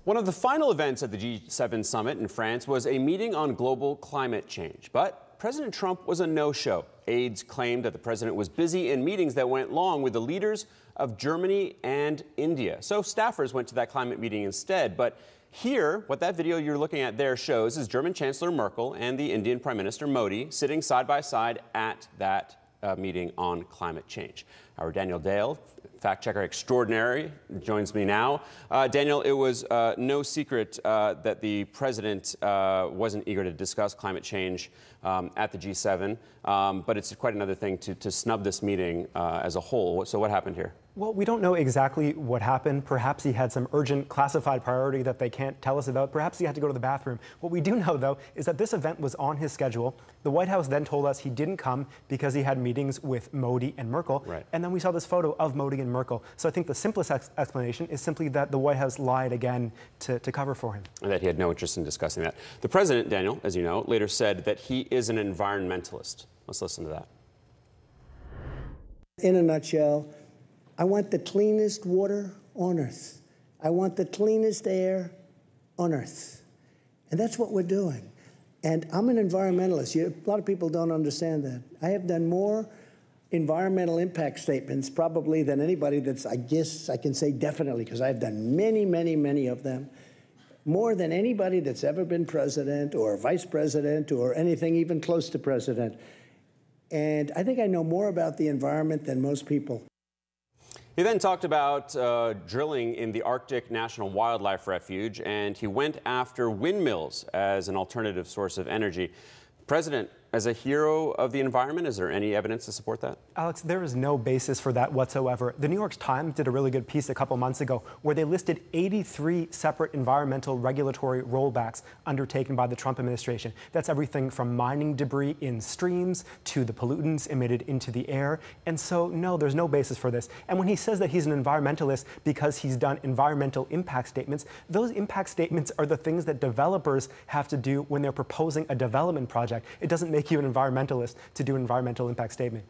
One of the final events at the G7 summit in France was a meeting on global climate change. But President Trump was a no-show. Aides claimed that the president was busy in meetings that went long with the leaders of Germany and India. So staffers went to that climate meeting instead. But here, what that video you're looking at there shows is German Chancellor Merkel and the Indian Prime Minister Modi sitting side by side at that meeting on climate change. Our Daniel Dale, fact checker extraordinary, joins me now. Daniel, it was no secret that the president wasn't eager to discuss climate change at the G7, but it's quite another thing to snub this meeting as a whole. So what happened here? Well, we don't know exactly what happened. Perhaps he had some urgent classified priority that they can't tell us about. Perhaps he had to go to the bathroom. What we do know, though, is that this event was on his schedule. The White House then told us he didn't come because he had meetings with Modi and Merkel. Right. And then we saw this photo of Modi and Merkel. So I think the simplest explanation is simply that the White House lied again to cover for him. And that he had no interest in discussing that. The president, Daniel, as you know, later said that he is an environmentalist. Let's listen to that. In a nutshell, I want the cleanest water on earth. I want the cleanest air on earth. And that's what we're doing. And I'm an environmentalist. A lot of people don't understand that. I have done more environmental impact statements probably than anybody that's, I guess I can say definitely, because I've done many, many, many of them. More than anybody that's ever been president or vice president or anything even close to president. And I think I know more about the environment than most people. He then talked about drilling in the Arctic National Wildlife Refuge, and he went after windmills as an alternative source of energy. President, as a hero of the environment, is there any evidence to support that? Alex, there is no basis for that whatsoever. The New York Times did a really good piece a couple months ago where they listed 83 separate environmental regulatory rollbacks undertaken by the Trump administration. That's everything from mining debris in streams to the pollutants emitted into the air. And so, no, there's no basis for this. And when he says that he's an environmentalist because he's done environmental impact statements, those impact statements are the things that developers have to do when they're proposing a development project. It doesn't make you an environmentalist to do an environmental impact statement.